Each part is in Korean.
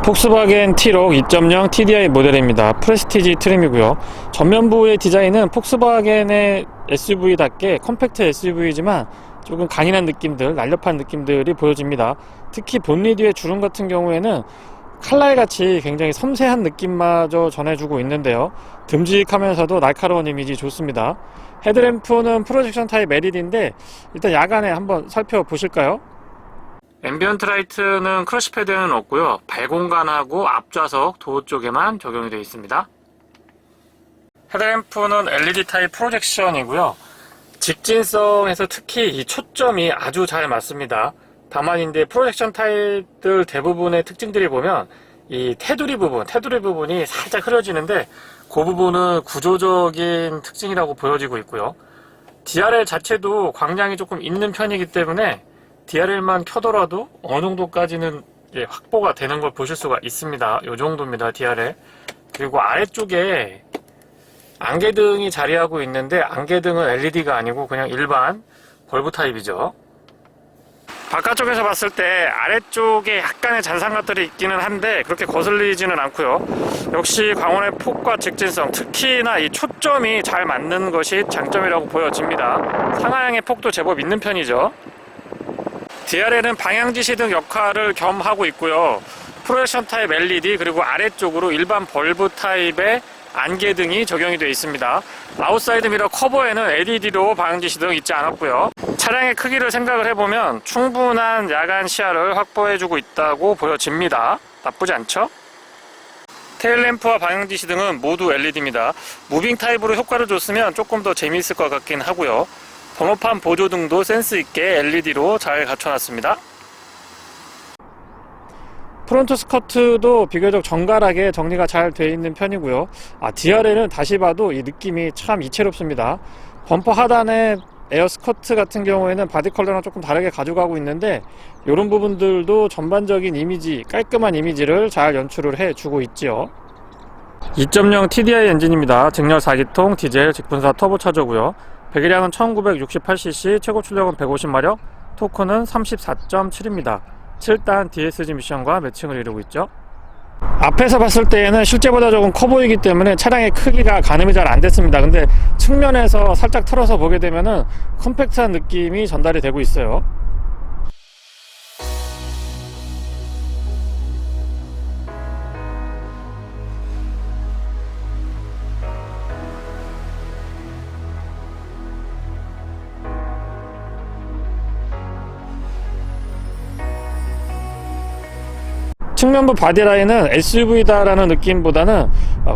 폭스바겐 T-Roc 2.0 TDI 모델입니다. 프레스티지 트림이고요. 전면부의 디자인은 폭스바겐의 SUV답게 컴팩트 SUV이지만 조금 강인한 느낌들, 날렵한 느낌들이 보여집니다. 특히 본닛 위의 주름 같은 경우에는 칼날같이 굉장히 섬세한 느낌마저 전해주고 있는데요. 듬직하면서도 날카로운 이미지 좋습니다. 헤드램프는 프로젝션 타입 LED인데 일단 야간에 한번 살펴보실까요? 앰비언트 라이트는 크러쉬 패드에는 없고요. 발공간하고 앞좌석 도어 쪽에만 적용이 되어 있습니다. 헤드램프는 LED 타입 프로젝션이고요. 직진성에서 특히 이 초점이 아주 잘 맞습니다. 다만 이제 프로젝션 타입들 대부분의 특징들이 보면 이 테두리 부분이 살짝 흐려지는데 그 부분은 구조적인 특징이라고 보여지고 있고요. DRL 자체도 광량이 조금 있는 편이기 때문에 DRL만 켜더라도 어느 정도까지는 확보가 되는 걸 보실 수가 있습니다. 이 정도입니다, DRL. 그리고 아래쪽에 안개등이 자리하고 있는데 안개등은 LED가 아니고 그냥 일반 벌브 타입이죠. 바깥쪽에서 봤을 때 아래쪽에 약간의 잔상같들이 있기는 한데 그렇게 거슬리지는 않고요. 역시 광원의 폭과 직진성, 특히나 이 초점이 잘 맞는 것이 장점이라고 보여집니다. 상하향의 폭도 제법 있는 편이죠. DRL은 방향지시 등 역할을 겸하고 있고요. 프로젝션 타입 LED 그리고 아래쪽으로 일반 벌브 타입의 안개등이 적용이 되어 있습니다. 아웃사이드 미러 커버에는 LED로 방향지시 등 있지 않았고요. 차량의 크기를 생각을 해보면 충분한 야간 시야를 확보해주고 있다고 보여집니다. 나쁘지 않죠? 테일램프와 방향지시 등은 모두 LED입니다. 무빙 타입으로 효과를 줬으면 조금 더 재미있을 것 같긴 하고요. 번호판 보조 등도 센스있게 LED로 잘 갖춰놨습니다. 프론트 스커트도 비교적 정갈하게 정리가 잘 되어 있는 편이고요. DRL은 다시 봐도 이 느낌이 참 이채롭습니다. 범퍼 하단에 에어 스커트 같은 경우에는 바디 컬러랑 조금 다르게 가져가고 있는데 이런 부분들도 전반적인 이미지, 깔끔한 이미지를 잘 연출을 해주고 있죠. 2.0 TDI 엔진입니다. 직렬 4기통 디젤 직분사 터보차저고요. 배기량은 1968cc, 최고 출력은 150마력, 토크는 34.7입니다. 7단 DSG 미션과 매칭을 이루고 있죠. 앞에서 봤을 때에는 실제보다 조금 커 보이기 때문에 차량의 크기가 가늠이 잘 안 됐습니다. 근데 측면에서 살짝 틀어서 보게 되면은 컴팩트한 느낌이 전달이 되고 있어요. 측면부 바디라인은 SUV다라는 느낌보다는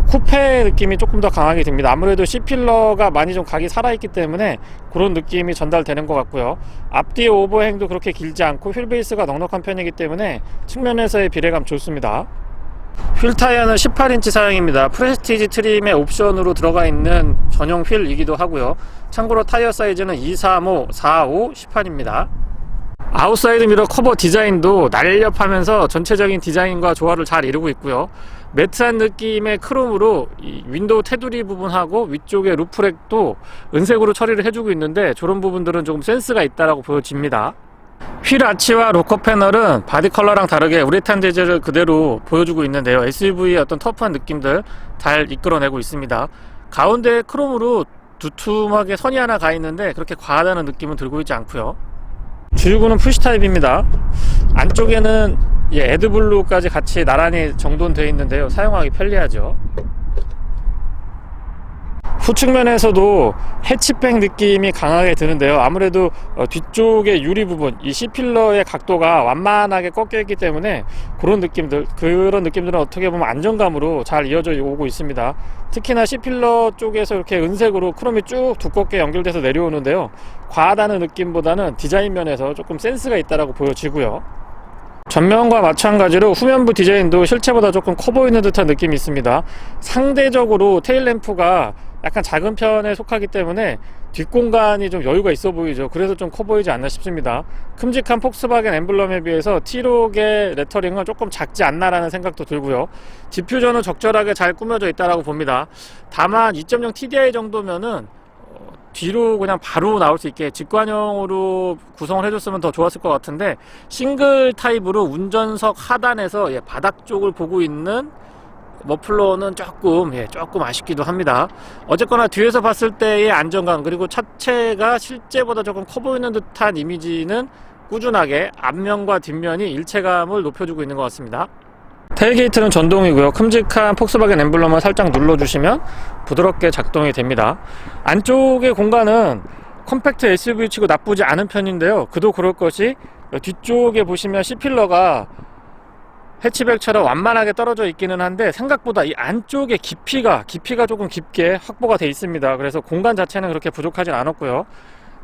쿠페 느낌이 조금 더 강하게 듭니다. 아무래도 C필러가 많이 좀 각이 살아있기 때문에 그런 느낌이 전달되는 것 같고요. 앞뒤 오버행도 그렇게 길지 않고 휠베이스가 넉넉한 편이기 때문에 측면에서의 비례감 좋습니다. 휠 타이어는 18인치 사양입니다. 프레스티지 트림의 옵션으로 들어가 있는 전용 휠이기도 하고요. 참고로 타이어 사이즈는 235, 45, 18입니다. 아웃사이드 미러 커버 디자인도 날렵하면서 전체적인 디자인과 조화를 잘 이루고 있고요. 매트한 느낌의 크롬으로 이 윈도우 테두리 부분하고 위쪽의 루프렉도 은색으로 처리를 해주고 있는데 저런 부분들은 조금 센스가 있다라고 보여집니다. 휠 아치와 로커 패널은 바디 컬러랑 다르게 우레탄 재질을 그대로 보여주고 있는데요. SUV의 어떤 터프한 느낌들 잘 이끌어내고 있습니다. 가운데 크롬으로 두툼하게 선이 하나 가 있는데 그렇게 과하다는 느낌은 들고 있지 않고요. 주유구는 푸시 타입입니다. 안쪽에는 에드블루까지 같이 나란히 정돈되어 있는데요. 사용하기 편리하죠. 후측면에서도 해치백 느낌이 강하게 드는데요. 아무래도 뒤쪽의 유리 부분, 이 C필러의 각도가 완만하게 꺾여 있기 때문에 그런 느낌들은 어떻게 보면 안정감으로 잘 이어져 오고 있습니다. 특히나 C필러 쪽에서 이렇게 은색으로 크롬이 쭉 두껍게 연결돼서 내려오는데요. 과하다는 느낌보다는 디자인 면에서 조금 센스가 있다라고 보여지고요. 전면과 마찬가지로 후면부 디자인도 실체보다 조금 커 보이는 듯한 느낌이 있습니다. 상대적으로 테일램프가 약간 작은 편에 속하기 때문에 뒷공간이 좀 여유가 있어 보이죠. 그래서 좀 커 보이지 않나 싶습니다. 큼직한 폭스바겐 엠블럼에 비해서 T-Roc의 레터링은 조금 작지 않나라는 생각도 들고요. 디퓨저는 적절하게 잘 꾸며져 있다라고 봅니다. 다만 2.0 TDI 정도면은 뒤로 그냥 바로 나올 수 있게 직관형으로 구성을 해줬으면 더 좋았을 것 같은데, 싱글 타입으로 운전석 하단에서 바닥 쪽을 보고 있는 머플러는 조금 아쉽기도 합니다. 어쨌거나 뒤에서 봤을 때의 안정감, 그리고 차체가 실제보다 조금 커 보이는 듯한 이미지는 꾸준하게 앞면과 뒷면이 일체감을 높여주고 있는 것 같습니다. 테일게이트는 전동이고요. 큼직한 폭스바겐 엠블럼을 살짝 눌러주시면 부드럽게 작동이 됩니다. 안쪽의 공간은 컴팩트 SUV 치고 나쁘지 않은 편인데요. 그도 그럴 것이 뒤쪽에 보시면 C필러가 해치백처럼 완만하게 떨어져 있기는 한데, 생각보다 이 안쪽에 깊이가 조금 깊게 확보가 되어 있습니다. 그래서 공간 자체는 그렇게 부족하진 않았고요.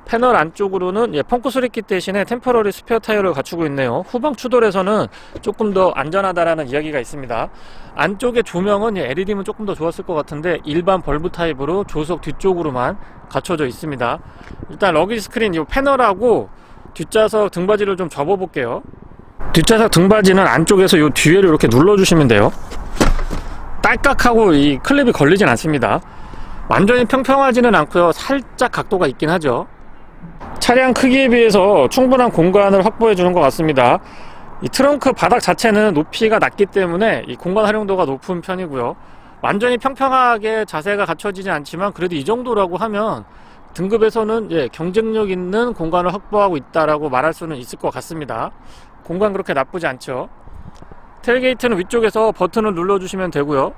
패널 안쪽으로는 펑크 소리키 대신에 템퍼러리 스페어 타이어를 갖추고 있네요. 후방 추돌에서는 조금 더 안전하다라는 이야기가 있습니다. 안쪽에 조명은 LED면 조금 더 좋았을 것 같은데, 일반 벌브 타입으로 조석 뒤쪽으로만 갖춰져 있습니다. 일단 러기지 스크린 이 패널하고 뒷좌석 등받이를 좀 접어 볼게요. 뒷좌석 등받이는 안쪽에서 요 뒤에를 이렇게 눌러주시면 돼요. 딸깍하고 이 클립이 걸리진 않습니다. 완전히 평평하지는 않고요. 살짝 각도가 있긴 하죠. 차량 크기에 비해서 충분한 공간을 확보해 주는 것 같습니다. 이 트렁크 바닥 자체는 높이가 낮기 때문에 이 공간 활용도가 높은 편이고요. 완전히 평평하게 자세가 갖춰지지 않지만, 그래도 이 정도라고 하면 등급에서는 경쟁력 있는 공간을 확보하고 있다라고 말할 수는 있을 것 같습니다. 공간 그렇게 나쁘지 않죠. 테일게이트는 위쪽에서 버튼을 눌러주시면 되고요.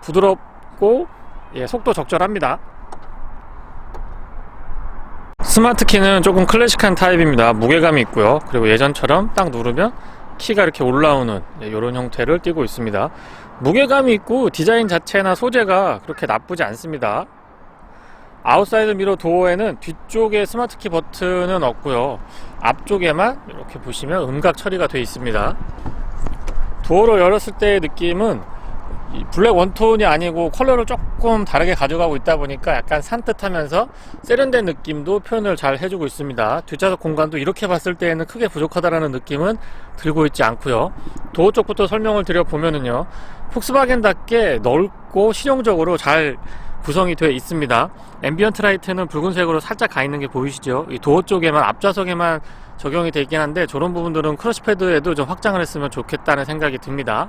부드럽고 속도 적절합니다. 스마트키는 조금 클래식한 타입입니다. 무게감이 있고요. 그리고 예전처럼 딱 누르면 키가 이렇게 올라오는 이런 형태를 띠고 있습니다. 무게감이 있고 디자인 자체나 소재가 그렇게 나쁘지 않습니다. 아웃사이드 미러 도어에는 뒤쪽에 스마트키 버튼은 없고요. 앞쪽에만 이렇게 보시면 음각 처리가 되어 있습니다. 도어를 열었을 때의 느낌은 이 블랙 원톤이 아니고 컬러를 조금 다르게 가져가고 있다 보니까 약간 산뜻하면서 세련된 느낌도 표현을 잘 해주고 있습니다. 뒷좌석 공간도 이렇게 봤을 때에는 크게 부족하다라는 느낌은 들고 있지 않고요. 도어 쪽부터 설명을 드려보면은요, 폭스바겐답게 넓고 실용적으로 잘 구성이 되어 있습니다. 앰비언트 라이트는 붉은색으로 살짝 가 있는 게 보이시죠? 이 도어 쪽에만, 앞좌석에만 적용이 되어 있긴 한데, 저런 부분들은 크러쉬 패드에도 좀 확장을 했으면 좋겠다는 생각이 듭니다.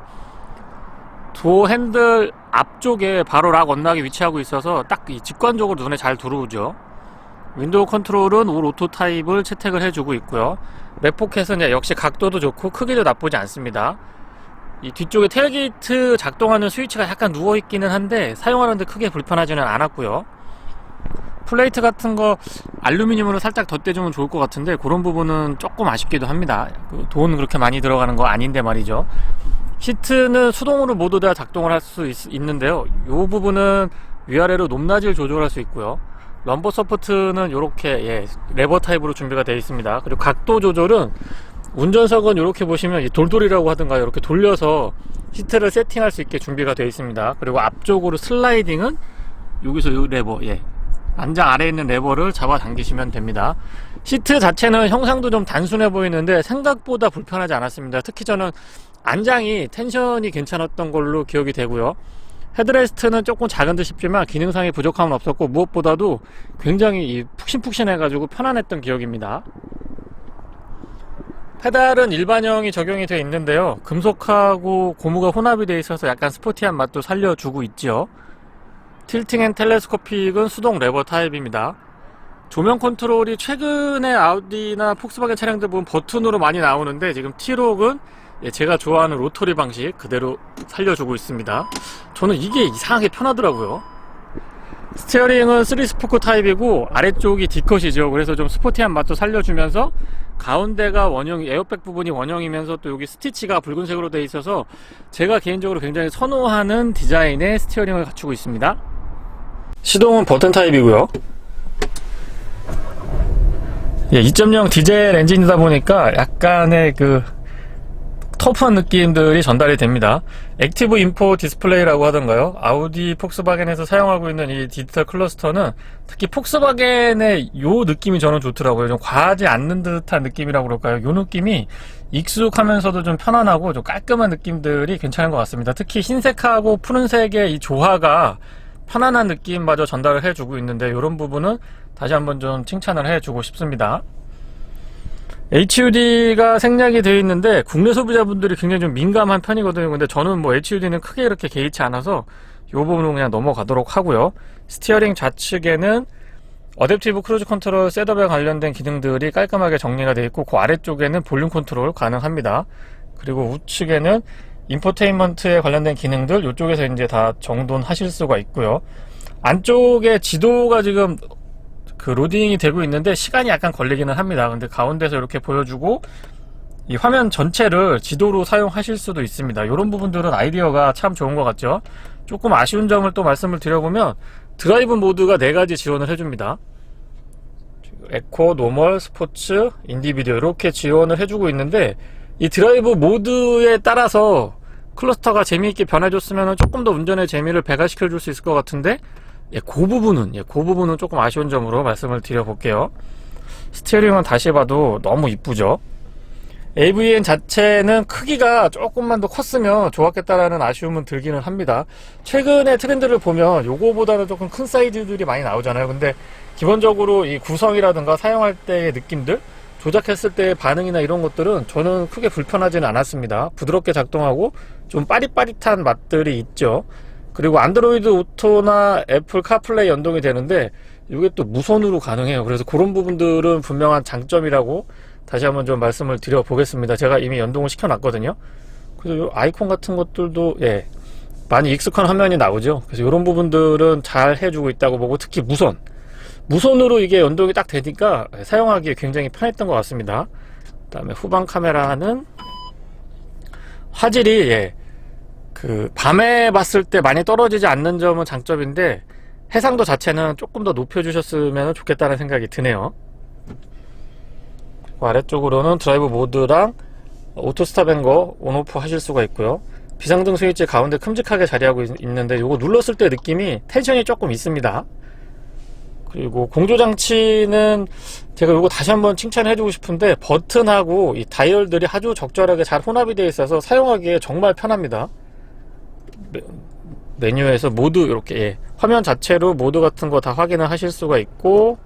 도어 핸들 앞쪽에 바로 락 언락이 위치하고 있어서 딱 이 직관적으로 눈에 잘 들어오죠. 윈도우 컨트롤은 올 오토 타입을 채택을 해주고 있고요. 맥포켓은 역시 각도도 좋고 크기도 나쁘지 않습니다. 이 뒤쪽에 테일게이트 작동하는 스위치가 약간 누워있기는 한데 사용하는데 크게 불편하지는 않았고요. 플레이트 같은 거 알루미늄으로 살짝 덧대주면 좋을 것 같은데, 그런 부분은 조금 아쉽기도 합니다. 돈 그렇게 많이 들어가는 거 아닌데 말이죠. 시트는 수동으로 모두 다 작동을 할 수 있는데요. 이 부분은 위아래로 높낮이를 조절할 수 있고요. 럼버 서포트는 이렇게 레버 타입으로 준비가 되어 있습니다. 그리고 각도 조절은 운전석은 이렇게 보시면 돌돌이라고 하든가 이렇게 돌려서 시트를 세팅할 수 있게 준비가 되어 있습니다. 그리고 앞쪽으로 슬라이딩은 여기서 이 레버, 안장 아래에 있는 레버를 잡아 당기시면 됩니다. 시트 자체는 형상도 좀 단순해 보이는데 생각보다 불편하지 않았습니다. 특히 저는 안장이 텐션이 괜찮았던 걸로 기억이 되고요. 헤드레스트는 조금 작은 듯 싶지만 기능상의 부족함은 없었고, 무엇보다도 굉장히 푹신푹신해 가지고 편안했던 기억입니다. 페달은 일반형이 적용이 되어 있는데요, 금속하고 고무가 혼합이 되어 있어서 약간 스포티한 맛도 살려주고 있지요. 틸팅 앤 텔레스코픽은 수동 레버 타입입니다. 조명 컨트롤이 최근에 아우디나 폭스바겐 차량들 보면 버튼으로 많이 나오는데, 지금 T-록은 제가 좋아하는 로터리 방식 그대로 살려주고 있습니다. 저는 이게 이상하게 편하더라고요. 스티어링은 3스포크 타입이고 아래쪽이 D컷이죠. 그래서 좀 스포티한 맛도 살려주면서 가운데가 원형, 에어백 부분이 원형이면서 또 여기 스티치가 붉은색으로 되어 있어서 제가 개인적으로 굉장히 선호하는 디자인의 스티어링을 갖추고 있습니다. 시동은 버튼 타입이고요. 2.0 디젤 엔진이다 보니까 약간의 터프한 느낌들이 전달이 됩니다. 액티브 인포 디스플레이라고 하던가요? 아우디 폭스바겐에서 사용하고 있는 이 디지털 클러스터는 특히 폭스바겐의 요 느낌이 저는 좋더라고요. 좀 과하지 않는 듯한 느낌이라고 그럴까요? 요 느낌이 익숙하면서도 좀 편안하고 좀 깔끔한 느낌들이 괜찮은 것 같습니다. 특히 흰색하고 푸른색의 이 조화가 편안한 느낌마저 전달을 해주고 있는데 이런 부분은 다시 한번 좀 칭찬을 해주고 싶습니다. HUD가 생략이 되어 있는데 국내 소비자분들이 굉장히 좀 민감한 편이거든요. 근데 저는 뭐 HUD는 크게 이렇게 개의치 않아서 이 부분은 그냥 넘어가도록 하고요. 스티어링 좌측에는 어댑티브 크루즈 컨트롤 셋업에 관련된 기능들이 깔끔하게 정리가 되어 있고 그 아래쪽에는 볼륨 컨트롤 가능합니다. 그리고 우측에는 인포테인먼트에 관련된 기능들 이쪽에서 이제 다 정돈하실 수가 있고요. 안쪽에 지도가 지금 그 로딩이 되고 있는데 시간이 약간 걸리기는 합니다. 근데 가운데서 이렇게 보여주고 이 화면 전체를 지도로 사용하실 수도 있습니다. 이런 부분들은 아이디어가 참 좋은 것 같죠. 조금 아쉬운 점을 또 말씀을 드려보면 드라이브 모드가 4가지 지원을 해줍니다. 에코, 노멀, 스포츠, 인디비디오 이렇게 지원을 해주고 있는데 이 드라이브 모드에 따라서 클러스터가 재미있게 변해줬으면 조금 더 운전의 재미를 배가시켜 줄 수 있을 것 같은데 그 부분은 조금 아쉬운 점으로 말씀을 드려볼게요. 스티어링은 다시 봐도 너무 이쁘죠. AVN 자체는 크기가 조금만 더 컸으면 좋았겠다라는 아쉬움은 들기는 합니다. 최근의 트렌드를 보면 요거보다는 조금 큰 사이즈들이 많이 나오잖아요. 근데 기본적으로 이 구성이라든가 사용할 때의 느낌들, 조작했을 때의 반응이나 이런 것들은 저는 크게 불편하지는 않았습니다. 부드럽게 작동하고 좀 빠릿빠릿한 맛들이 있죠. 그리고 안드로이드 오토나 애플 카플레이 연동이 되는데 이게 또 무선으로 가능해요. 그래서 그런 부분들은 분명한 장점이라고 다시 한번 좀 말씀을 드려보겠습니다. 제가 이미 연동을 시켜놨거든요. 그래서 이 아이콘 같은 것들도 많이 익숙한 화면이 나오죠. 그래서 이런 부분들은 잘 해주고 있다고 보고 특히 무선으로 이게 연동이 딱 되니까 사용하기에 굉장히 편했던 것 같습니다. 그 다음에 후방 카메라는 화질이 그 밤에 봤을 때 많이 떨어지지 않는 점은 장점인데 해상도 자체는 조금 더 높여주셨으면 좋겠다는 생각이 드네요. 아래쪽으로는 드라이브 모드랑 오토 스탑 앤거 온오프 하실 수가 있고요. 비상등 스위치 가운데 큼직하게 자리하고 있는데 이거 눌렀을 때 느낌이 텐션이 조금 있습니다. 그리고 공조장치는 제가 이거 다시 한번 칭찬해주고 싶은데 버튼하고 이 다이얼들이 아주 적절하게 잘 혼합이 되어 있어서 사용하기에 정말 편합니다. 메뉴에서 모드 이렇게 화면 자체로 모드 같은 거 다 확인을 하실 수가 있고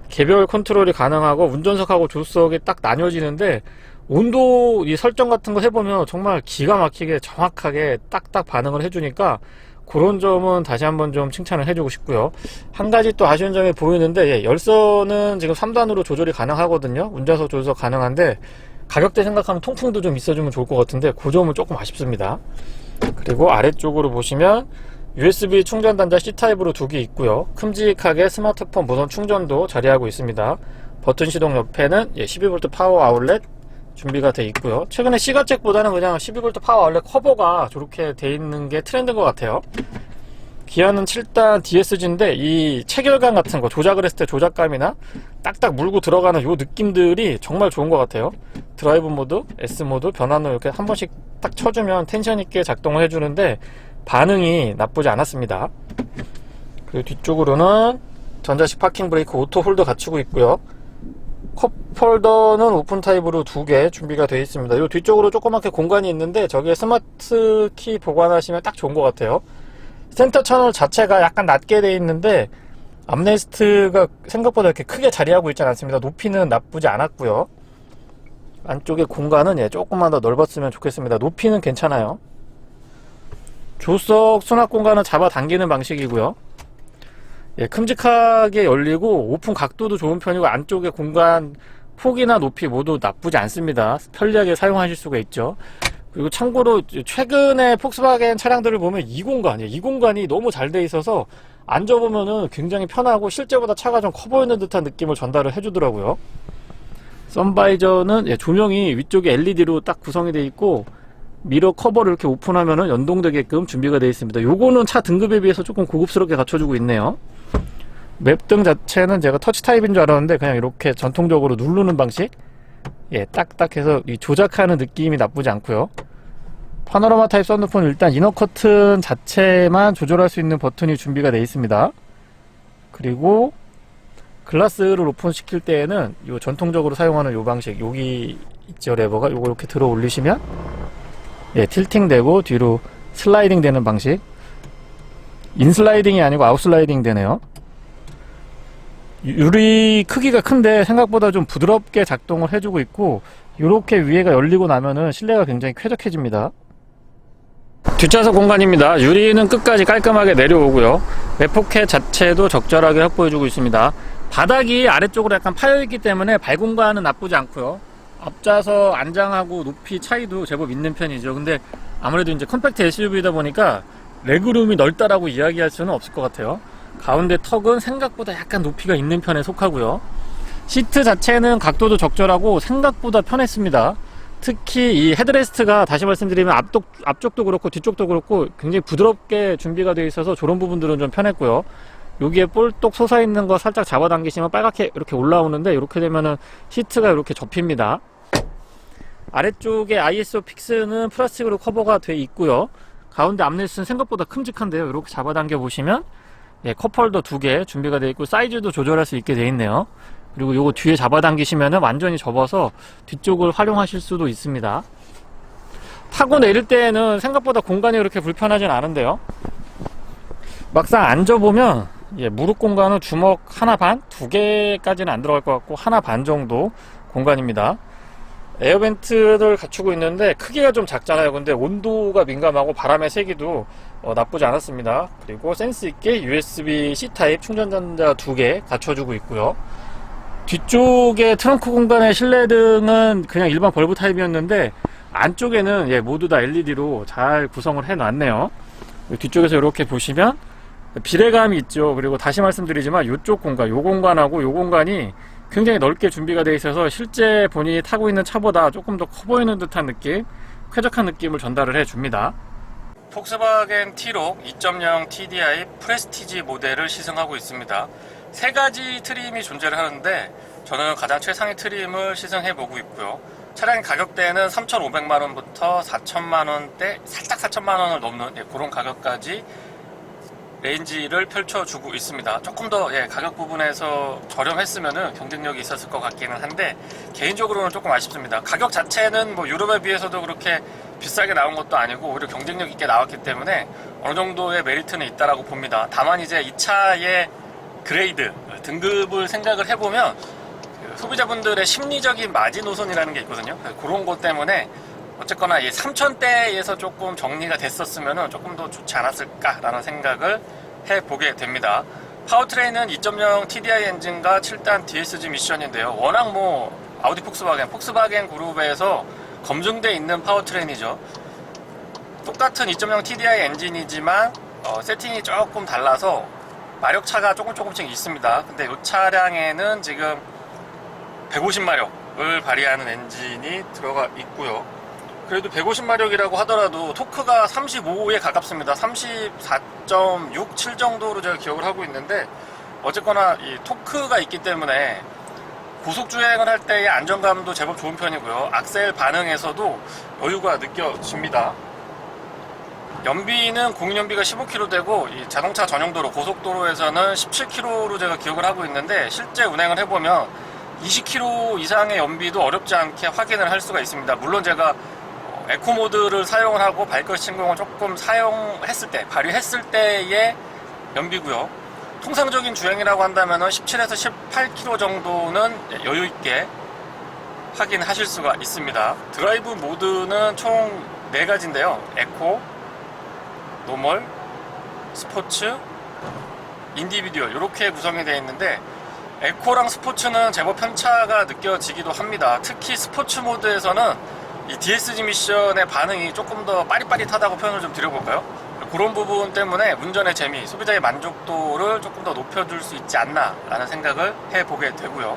개별 컨트롤이 가능하고 운전석하고 조수석이 딱 나뉘어지는데 온도 이 설정 같은 거 해보면 정말 기가 막히게 정확하게 딱딱 반응을 해주니까 그런 점은 다시 한번 좀 칭찬을 해주고 싶고요. 한 가지 또 아쉬운 점이 보이는데 열선은 지금 3단으로 조절이 가능하거든요. 운전석 조수석 가능한데 가격대 생각하면 통풍도 좀 있어주면 좋을 것 같은데 그 점은 조금 아쉽습니다. 그리고 아래쪽으로 보시면 USB 충전 단자 C타입으로 2개 있고요. 큼직하게 스마트폰 무선 충전도 자리하고 있습니다. 버튼 시동 옆에는 12V 파워 아울렛 준비가 되어 있고요. 최근에 시가잭보다는 그냥 12V 파워 아울렛 커버가 저렇게 되어 있는 게 트렌드인 것 같아요. 기아는 7단 DSG인데 이 체결감 같은 거 조작을 했을 때 조작감이나 딱딱 물고 들어가는 요 느낌들이 정말 좋은 것 같아요. 드라이브 모드, S 모드, 변환을 이렇게 한 번씩 딱 쳐주면 텐션 있게 작동을 해주는데 반응이 나쁘지 않았습니다. 그리고 뒤쪽으로는 전자식 파킹 브레이크 오토 홀더 갖추고 있고요. 컵홀더는 오픈 타입으로 2개 준비가 되어 있습니다. 이 뒤쪽으로 조그맣게 공간이 있는데 저기에 스마트 키 보관하시면 딱 좋은 것 같아요. 센터 채널 자체가 약간 낮게 되어 있는데 암레스트가 생각보다 이렇게 크게 자리하고 있지 않습니다. 높이는 나쁘지 않았고요. 안쪽에 공간은 조금만 더 넓었으면 좋겠습니다. 높이는 괜찮아요. 조수석 수납 공간은 잡아당기는 방식이고요. 큼직하게 열리고 오픈 각도도 좋은 편이고 안쪽에 공간 폭이나 높이 모두 나쁘지 않습니다. 편리하게 사용하실 수가 있죠. 그리고 참고로 최근에 폭스바겐 차량들을 보면 이 공간이 너무 잘 돼 있어서 앉아보면은 굉장히 편하고 실제보다 차가 좀 커 보이는 듯한 느낌을 전달을 해주더라고요. 선바이저는 조명이 위쪽에 LED로 딱 구성이 되어 있고 미러 커버를 이렇게 오픈하면은 연동되게끔 준비가 되어 있습니다. 요거는 차 등급에 비해서 조금 고급스럽게 갖춰주고 있네요. 맵등 자체는 제가 터치 타입인 줄 알았는데 그냥 이렇게 전통적으로 누르는 방식 딱딱 해서 이 조작하는 느낌이 나쁘지 않고요. 파노라마 타입 썬루프는 일단 이너 커튼 자체만 조절할 수 있는 버튼이 준비가 되어 있습니다. 그리고 글라스를 오픈시킬 때에는 요 전통적으로 사용하는 요 방식, 여기 있죠 레버가, 요거 이렇게 들어 올리시면 틸팅 되고 뒤로 슬라이딩 되는 방식. 인슬라이딩이 아니고 아웃슬라이딩 되네요. 유리 크기가 큰데 생각보다 좀 부드럽게 작동을 해주고 있고, 이렇게 위에가 열리고 나면은 실내가 굉장히 쾌적해집니다. 뒷좌석 공간입니다. 유리는 끝까지 깔끔하게 내려오고요. 외포켓 자체도 적절하게 확보해주고 있습니다. 바닥이 아래쪽으로 약간 파여있기 때문에 발 공간은 나쁘지 않고요. 앞좌석 안장하고 높이 차이도 제법 있는 편이죠. 근데 아무래도 이제 컴팩트 SUV다 보니까 레그룸이 넓다라고 이야기할 수는 없을 것 같아요. 가운데 턱은 생각보다 약간 높이가 있는 편에 속하고요. 시트 자체는 각도도 적절하고 생각보다 편했습니다. 특히 이 헤드레스트가 다시 말씀드리면 앞쪽도 그렇고 뒤쪽도 그렇고 굉장히 부드럽게 준비가 되어 있어서 저런 부분들은 좀 편했고요. 여기에 볼록 솟아있는 거 살짝 잡아당기시면 빨갛게 이렇게 올라오는데, 이렇게 되면은 시트가 이렇게 접힙니다. 아래쪽에 ISO 픽스는 플라스틱으로 커버가 되어 있고요. 가운데 암레스트는 생각보다 큼직한데요. 이렇게 잡아당겨 보시면 컵홀더 2개 준비가 되어 있고, 사이즈도 조절할 수 있게 되어 있네요. 그리고 요거 뒤에 잡아당기시면 완전히 접어서 뒤쪽을 활용하실 수도 있습니다. 타고 내릴 때에는 생각보다 공간이 그렇게 불편하진 않은데요. 막상 앉아보면 무릎 공간은 주먹 하나 반? 2개까지는 안 들어갈 것 같고 하나 반 정도 공간입니다. 에어벤트를 갖추고 있는데 크기가 좀 작잖아요. 근데 온도가 민감하고 바람의 세기도 나쁘지 않았습니다. 그리고 센스 있게 USB C타입 충전전자 2개 갖춰주고 있고요. 뒤쪽에 트렁크 공간의 실내등은 그냥 일반 벌브 타입이었는데, 안쪽에는 모두 다 LED로 잘 구성을 해 놨네요. 뒤쪽에서 이렇게 보시면 비례감이 있죠. 그리고 다시 말씀드리지만 이쪽 공간, 요 공간하고 요 공간이 굉장히 넓게 준비가 되어 있어서 실제 본인이 타고 있는 차보다 조금 더 커 보이는 듯한 느낌, 쾌적한 느낌을 전달을 해 줍니다. 폭스바겐 T-Roc 2.0 TDI 프레스티지 모델을 시승하고 있습니다. 3가지 트림이 존재를 하는데 저는 가장 최상위 트림을 시승해 보고 있고요. 차량 가격대는 3,500만원부터 4,000만원대, 살짝 4,000만원을 넘는 그런 가격까지 레인지를 펼쳐주고 있습니다. 조금 더 가격 부분에서 저렴했으면 경쟁력이 있었을 것 같기는 한데, 개인적으로는 조금 아쉽습니다. 가격 자체는 뭐 유럽에 비해서도 그렇게 비싸게 나온 것도 아니고 오히려 경쟁력 있게 나왔기 때문에 어느 정도의 메리트는 있다라고 봅니다. 다만 이제 이 차의 그레이드, 등급을 생각을 해보면 소비자분들의 심리적인 마지노선이라는 게 있거든요. 그런 것 때문에 어쨌거나 이 3,000대에서 조금 정리가 됐었으면 조금 더 좋지 않았을까라는 생각을 해보게 됩니다. 파워트레인은 2.0 TDI 엔진과 7단 DSG 미션인데요. 워낙 뭐 아우디 폭스바겐 그룹에서 검증되어 있는 파워트레인이죠. 똑같은 2.0 TDI 엔진이지만 세팅이 조금 달라서 마력차가 조금씩 있습니다. 근데 이 차량에는 지금 150마력을 발휘하는 엔진이 들어가 있고요. 그래도 150마력이라고 하더라도 토크가 35에 가깝습니다. 34.67 정도로 제가 기억을 하고 있는데, 어쨌거나 이 토크가 있기 때문에 고속주행을 할 때의 안정감도 제법 좋은 편이고요. 악셀 반응에서도 여유가 느껴집니다. 연비는 공인연비가 15km 되고, 이 자동차 전용도로 고속도로에서는 17km로 제가 기억을 하고 있는데, 실제 운행을 해보면 20km 이상의 연비도 어렵지 않게 확인을 할 수가 있습니다. 물론 제가 에코 모드를 사용을 하고 발거시 신공을 조금 사용했을 때, 발휘했을 때의 연비고요. 통상적인 주행이라고 한다면 17에서 18km 정도는 여유 있게 확인하실 수가 있습니다. 드라이브 모드는 총 4가지인데요. 에코, 노멀, 스포츠, 인디비듀얼 이렇게 구성이 되어 있는데, 에코랑 스포츠는 제법 편차가 느껴지기도 합니다. 특히 스포츠 모드에서는 이 DSG 미션의 반응이 조금 더 빠릿빠릿하다고 표현을 좀 드려볼까요? 그런 부분 때문에 운전의 재미, 소비자의 만족도를 조금 더 높여줄 수 있지 않나 라는 생각을 해보게 되고요.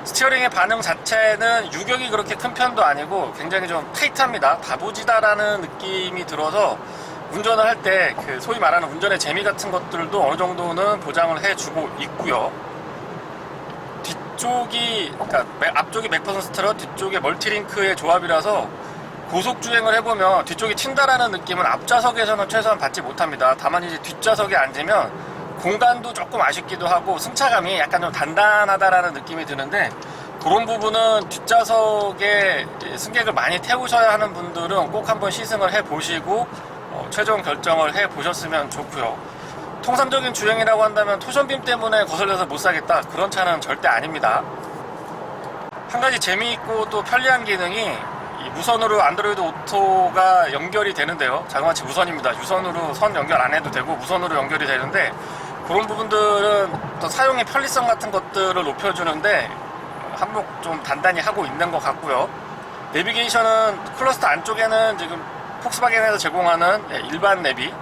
스티어링의 반응 자체는 유격이 그렇게 큰 편도 아니고 굉장히 좀 타이트합니다. 다부지다라는 느낌이 들어서 운전을 할 때 그 소위 말하는 운전의 재미 같은 것들도 어느 정도는 보장을 해주고 있고요. 그러니까 앞쪽이 맥퍼슨 스트럿, 뒤쪽에 멀티링크의 조합이라서 고속주행을 해보면 뒤쪽이 튄다라는 느낌은 앞좌석에서는 최소한 받지 못합니다. 다만 이제 뒷좌석에 앉으면 공간도 조금 아쉽기도 하고 승차감이 약간 좀 단단하다라는 느낌이 드는데, 그런 부분은 뒷좌석에 승객을 많이 태우셔야 하는 분들은 꼭 한번 시승을 해보시고 최종 결정을 해 보셨으면 좋고요. 통상적인 주행이라고 한다면 토션빔 때문에 거슬려서 못 사겠다, 그런 차는 절대 아닙니다. 한 가지 재미있고 또 편리한 기능이 이 무선으로 안드로이드 오토가 연결이 되는데요. 자그마치 무선입니다. 유선으로 선 연결 안 해도 되고 무선으로 연결이 되는데, 그런 부분들은 더 사용의 편리성 같은 것들을 높여주는데 한몫 좀 단단히 하고 있는 것 같고요. 내비게이션은 클러스터 안쪽에는 지금 폭스바겐에서 제공하는 일반 내비,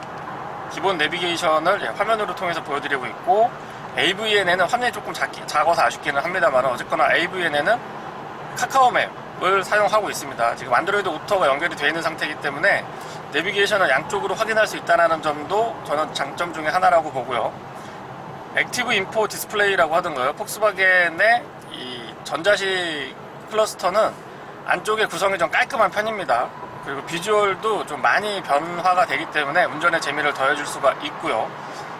기본 내비게이션을 화면으로 통해서 보여드리고 있고, AVN에는 화면이 조금 작아서 아쉽기는 합니다만 어쨌거나 AVN에는 카카오맵을 사용하고 있습니다. 지금 안드로이드 오토가 연결이 되어 있는 상태이기 때문에 내비게이션을 양쪽으로 확인할 수 있다는 점도 저는 장점 중에 하나라고 보고요. 액티브 인포 디스플레이라고 하던가요, 폭스바겐의 이 전자식 클러스터는 안쪽의 구성이 좀 깔끔한 편입니다. 그리고 비주얼도 좀 많이 변화가 되기 때문에 운전의 재미를 더해줄 수가 있고요.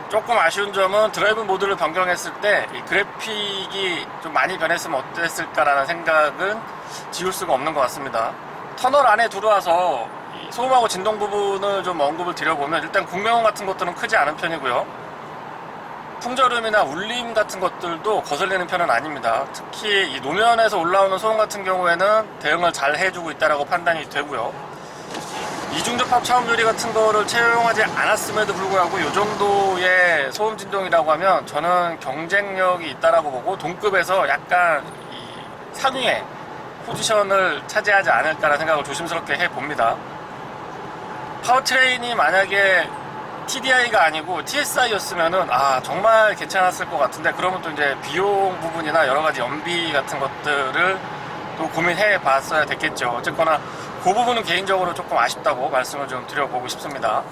조금 아쉬운 점은 드라이브 모드를 변경했을 때 이 그래픽이 좀 많이 변했으면 어땠을까라는 생각은 지울 수가 없는 것 같습니다. 터널 안에 들어와서 이 소음하고 진동 부분을 좀 언급을 드려보면, 일단 공명음 같은 것들은 크지 않은 편이고요. 풍절음이나 울림 같은 것들도 거슬리는 편은 아닙니다. 특히 이 노면에서 올라오는 소음 같은 경우에는 대응을 잘 해주고 있다고 판단이 되고요. 이중접합 차음 유리 같은 거를 채용하지 않았음에도 불구하고 이 정도의 소음 진동이라고 하면 저는 경쟁력이 있다라고 보고, 동급에서 약간 이 상위의 포지션을 차지하지 않을까라는 생각을 조심스럽게 해봅니다. 파워트레인이 만약에 TDI가 아니고 TSI였으면은 정말 괜찮았을 것 같은데, 그러면 또 이제 비용 부분이나 여러가지 연비 같은 것들을 또 고민해 봤어야 됐겠죠. 어쨌거나 그 부분은 개인적으로 조금 아쉽다고 말씀을 좀 드려보고 싶습니다.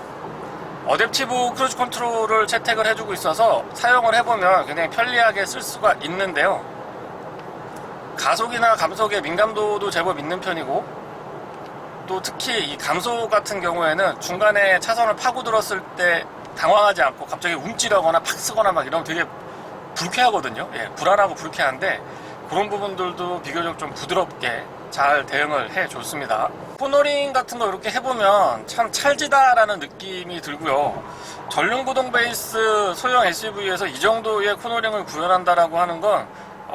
어댑티브 크루즈 컨트롤을 채택을 해주고 있어서 사용을 해보면 굉장히 편리하게 쓸 수가 있는데요. 가속이나 감속의 민감도도 제법 있는 편이고, 또 특히 이 감속 같은 경우에는 중간에 차선을 파고들었을 때 당황하지 않고 갑자기 움찔하거나 팍 쓰거나 막 이러면 되게 불쾌하거든요. 불안하고 불쾌한데, 그런 부분들도 비교적 좀 부드럽게 잘 대응을 해줬습니다. 코너링 같은 거 이렇게 해보면 참 찰지다라는 느낌이 들고요. 전륜구동 베이스 소형 SUV에서 이 정도의 코너링을 구현한다라고 하는 건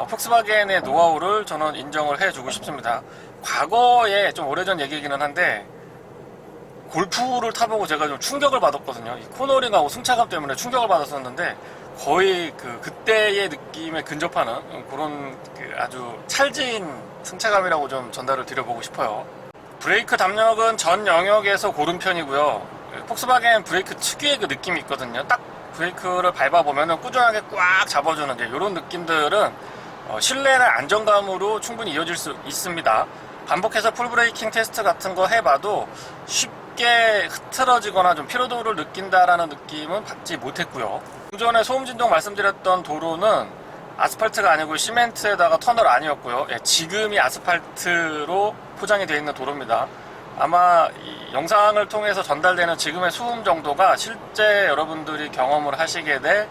폭스바겐의 노하우를 저는 인정을 해주고 싶습니다. 과거에 좀 오래전 얘기이기는 한데, 골프를 타보고 제가 좀 충격을 받았거든요. 이 코너링하고 승차감 때문에 충격을 받았었는데, 거의 그때의 느낌에 근접하는 그런 아주 찰진 승차감이라고 좀 전달을 드려보고 싶어요. 브레이크 담력은 전 영역에서 고른 편이고요. 폭스바겐 브레이크 특유의 그 느낌이 있거든요. 딱 브레이크를 밟아보면 꾸준하게 꽉 잡아주는 이런 느낌들은 실내나 안정감으로 충분히 이어질 수 있습니다. 반복해서 풀브레이킹 테스트 같은 거 해봐도 쉽게 흐트러지거나 좀 피로도를 느낀다라는 느낌은 받지 못했고요. 좀 전에 소음 진동 말씀드렸던 도로는 아스팔트가 아니고 시멘트에다가 터널 아니었고요. 지금이 아스팔트로 포장이 되어 있는 도로입니다. 아마 이 영상을 통해서 전달되는 지금의 소음 정도가 실제 여러분들이 경험을 하시게 될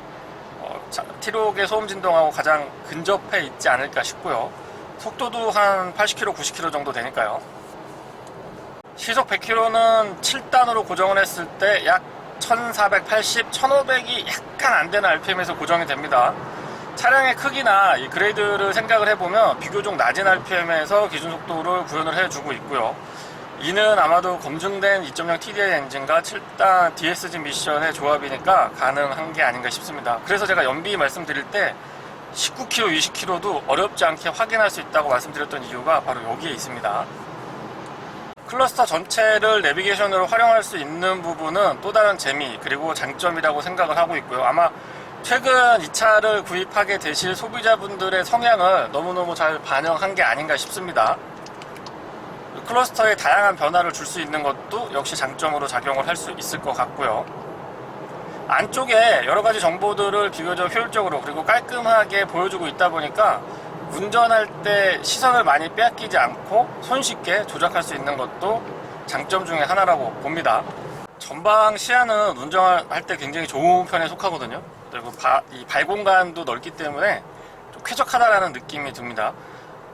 T-Roc의 소음 진동하고 가장 근접해 있지 않을까 싶고요. 속도도 한 80km, 90km 정도 되니까요. 시속 100km는 7단으로 고정을 했을 때 약 1480, 1500이 약간 안 되는 RPM에서 고정이 됩니다. 차량의 크기나 이 그레이드를 생각을 해보면 비교적 낮은 RPM에서 기준 속도를 구현을 해주고 있고요. 이는 아마도 검증된 2.0 TDI 엔진과 7단 DSG 미션의 조합이니까 가능한 게 아닌가 싶습니다. 그래서 제가 연비 말씀드릴 때 19km, 20km도 어렵지 않게 확인할 수 있다고 말씀드렸던 이유가 바로 여기에 있습니다. 클러스터 전체를 내비게이션으로 활용할 수 있는 부분은 또 다른 재미 그리고 장점이라고 생각을 하고 있고요. 아마 최근 이 차를 구입하게 되실 소비자분들의 성향을 너무너무 잘 반영한 게 아닌가 싶습니다. 클러스터에 다양한 변화를 줄 수 있는 것도 역시 장점으로 작용을 할 수 있을 것 같고요. 안쪽에 여러가지 정보들을 비교적 효율적으로 그리고 깔끔하게 보여주고 있다 보니까 운전할 때 시선을 많이 빼앗기지 않고 손쉽게 조작할 수 있는 것도 장점 중에 하나라고 봅니다. 전방 시야는 운전할 때 굉장히 좋은 편에 속하거든요. 그리고 이 발공간도 넓기 때문에 좀 쾌적하다라는 느낌이 듭니다.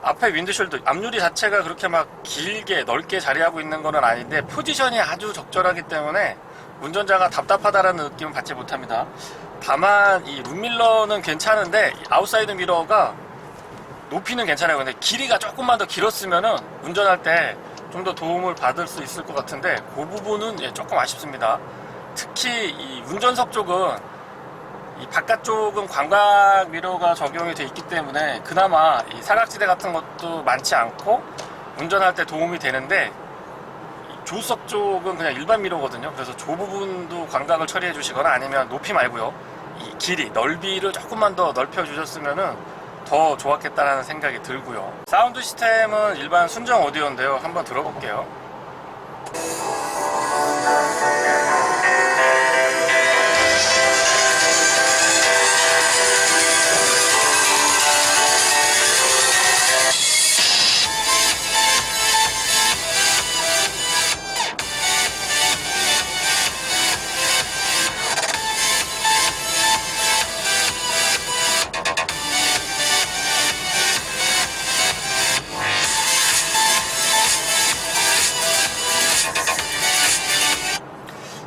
앞에 윈드쉴드, 앞유리 자체가 그렇게 막 길게 넓게 자리하고 있는 건 아닌데 포지션이 아주 적절하기 때문에 운전자가 답답하다라는 느낌은 받지 못합니다. 다만 이 룸밀러는 괜찮은데 아웃사이드 미러가 높이는 괜찮아요. 근데 길이가 조금만 더 길었으면은 운전할 때 좀 더 도움을 받을 수 있을 것 같은데 그 부분은 조금 아쉽습니다. 특히 이 운전석 쪽은 이 바깥쪽은 광각 미러가 적용이 돼 있기 때문에 그나마 이 사각지대 같은 것도 많지 않고 운전할 때 도움이 되는데 조수석 쪽은 그냥 일반 미러거든요. 그래서 저 부분도 광각을 처리해 주시거나 아니면 높이 말고요, 이 길이 넓이를 조금만 더 넓혀 주셨으면은 더 좋았겠다라는 생각이 들고요. 사운드 시스템은 일반 순정 오디오인데요. 한번 들어볼게요.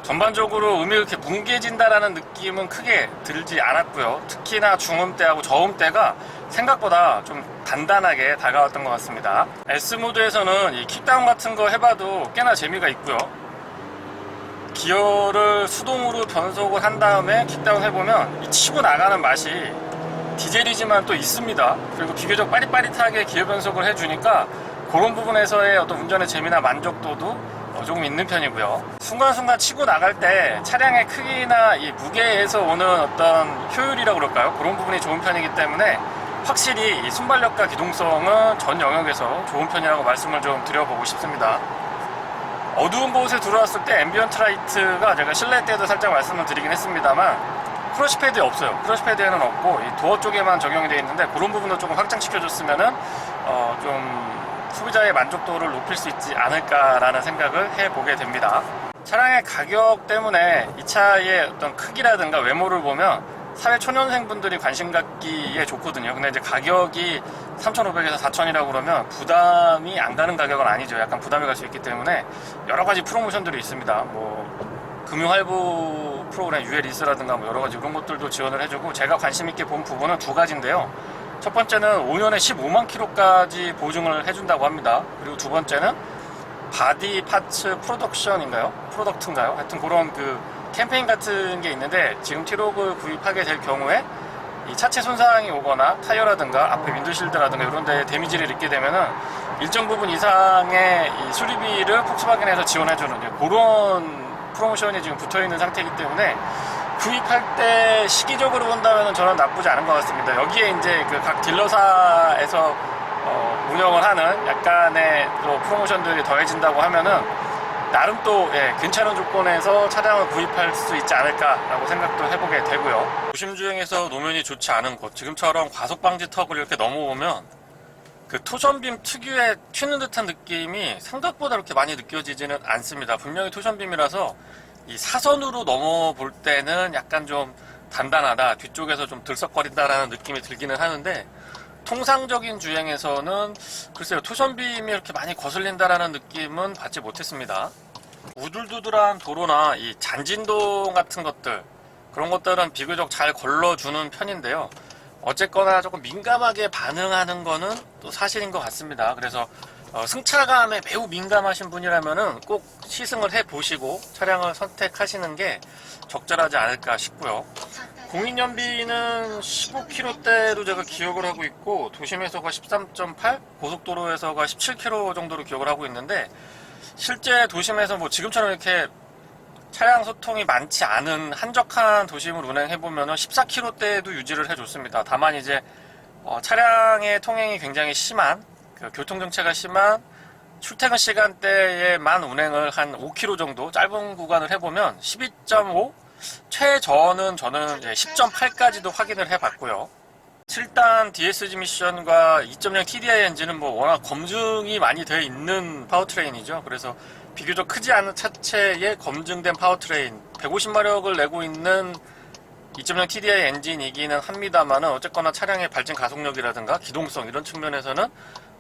전반적으로 음이 이렇게 뭉개진다라는 느낌은 크게 들지 않았고요. 특히나 중음대하고 저음대가 생각보다 좀 단단하게 다가왔던 것 같습니다. S모드에서는 이 킥다운 같은 거 해봐도 꽤나 재미가 있고요. 기어를 수동으로 변속을 한 다음에 킥다운 해보면 이 치고 나가는 맛이 디젤이지만 또 있습니다. 그리고 비교적 빠릿빠릿하게 기어 변속을 해주니까 그런 부분에서의 어떤 운전의 재미나 만족도도 조금 있는 편이고요. 순간순간 치고 나갈 때 차량의 크기나 이 무게에서 오는 어떤 효율이라고 그럴까요? 그런 부분이 좋은 편이기 때문에 확실히 이 순발력과 기동성은 전 영역에서 좋은 편이라고 말씀을 좀 드려보고 싶습니다. 어두운 곳에 들어왔을 때 앰비언트 라이트가 제가 실내 때도 살짝 말씀을 드리긴 했습니다만 크러쉬 패드에 없어요. 크러쉬 패드에는 없고 이 도어 쪽에만 적용이 되어 있는데 그런 부분을 조금 확장시켜줬으면은 좀 소비자의 만족도를 높일 수 있지 않을까라는 생각을 해보게 됩니다. 차량의 가격 때문에 이 차의 어떤 크기라든가 외모를 보면 사회 초년생분들이 관심 갖기에 좋거든요. 근데 이제 가격이 3,500에서 4,000이라고 그러면 부담이 안 가는 가격은 아니죠. 약간 부담이 갈 수 있기 때문에 여러 가지 프로모션들이 있습니다. 뭐 금융할부 프로그램 UL리스라든가 뭐 여러 가지 그런 것들도 지원을 해주고, 제가 관심 있게 본 부분은 두 가지인데요. 첫 번째는 5년에 15만 킬로까지 보증을 해준다고 합니다. 그리고 두 번째는 바디 파츠 프로덕션인가요? 프로덕트인가요? 하여튼 그런 그 캠페인 같은 게 있는데, 지금 T-Roc 구입하게 될 경우에 이 차체 손상이 오거나 타이어라든가 앞에 윈도실드라든가 이런 데 데미지를 입게 되면은 일정 부분 이상의 이 수리비를 폭스바겐에서 지원해주는 그런 프로모션이 지금 붙어있는 상태이기 때문에 구입할 때 시기적으로 본다면 저는 나쁘지 않은 것 같습니다. 여기에 이제 그 각 딜러사에서 운영을 하는 약간의 또 프로모션들이 더해진다고 하면은 나름 또 괜찮은 조건에서 차량을 구입할 수 있지 않을까라고 생각도 해보게 되고요. 도심주행에서 노면이 좋지 않은 곳, 지금처럼 과속방지 턱을 이렇게 넘어오면 그 토션빔 특유의 튀는 듯한 느낌이 생각보다 그렇게 많이 느껴지지는 않습니다. 분명히 토션빔이라서 이 사선으로 넘어볼 때는 약간 좀 단단하다, 뒤쪽에서 좀 들썩거린다라는 느낌이 들기는 하는데, 통상적인 주행에서는 글쎄요, 토션빔이 이렇게 많이 거슬린다라는 느낌은 받지 못했습니다. 우둘두둘한 도로나 이 잔진동 같은 것들, 그런 것들은 비교적 잘 걸러주는 편인데요. 어쨌거나 조금 민감하게 반응하는 거는 또 사실인 것 같습니다. 그래서 승차감에 매우 민감하신 분이라면은 꼭 시승을 해보시고 차량을 선택하시는 게 적절하지 않을까 싶고요. 공인연비는 15km대로 제가 기억을 하고 있고, 도심에서가 13.8, 고속도로에서가 17km 정도로 기억을 하고 있는데, 실제 도심에서 뭐 지금처럼 이렇게 차량 소통이 많지 않은 한적한 도심을 운행해보면 14km대도 유지를 해줬습니다. 다만 이제 차량의 통행이 굉장히 심한, 교통정체가 심한 출퇴근 시간대에만 운행을 한 5km 정도 짧은 구간을 해보면 12.5, 최저는 저는 이제 10.8까지도 확인을 해봤고요. 7단 DSG 미션과 2.0 TDI 엔진은 뭐 워낙 검증이 많이 되어 있는 파워트레인이죠. 그래서 비교적 크지 않은 차체에 검증된 파워트레인, 150마력을 내고 있는 2.0 TDI 엔진이기는 합니다만은 어쨌거나 차량의 발진 가속력이라든가 기동성 이런 측면에서는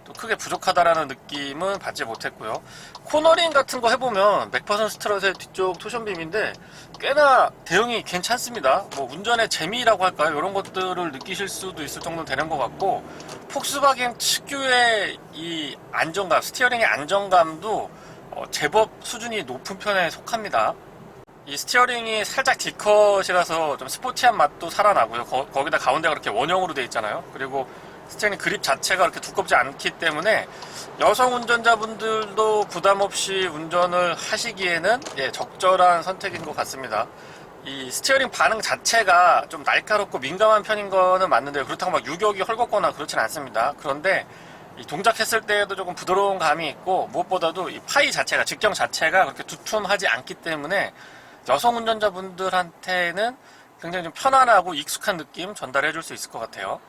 또 크게 부족하다라는 느낌은 받지 못했고요. 코너링 같은 거 해보면 맥퍼슨 스트럿의 뒤쪽 토션빔인데 꽤나 대응이 괜찮습니다. 뭐 운전의 재미라고 할까요? 이런 것들을 느끼실 수도 있을 정도 되는 것 같고, 폭스바겐 특유의 이 안정감, 스티어링의 안정감도 제법 수준이 높은 편에 속합니다. 이 스티어링이 살짝 D컷이라서 좀 스포티한 맛도 살아나고요. 거기다 가운데가 그렇게 원형으로 되어 있잖아요. 그리고 스티어링 그립 자체가 그렇게 두껍지 않기 때문에 여성 운전자분들도 부담 없이 운전을 하시기에는 적절한 선택인 것 같습니다. 이 스티어링 반응 자체가 좀 날카롭고 민감한 편인 거는 맞는데요. 그렇다고 막 유격이 헐겁거나 그렇진 않습니다. 그런데 이 동작했을 때에도 조금 부드러운 감이 있고, 무엇보다도 이 파이 자체가, 직경 자체가 그렇게 두툼하지 않기 때문에 여성 운전자분들한테는 굉장히 좀 편안하고 익숙한 느낌 전달해 줄 수 있을 것 같아요.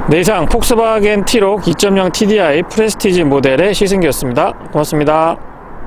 네, 이상 폭스바겐 T-Roc 2.0 TDI 프레스티지 모델의 시승기였습니다. 고맙습니다.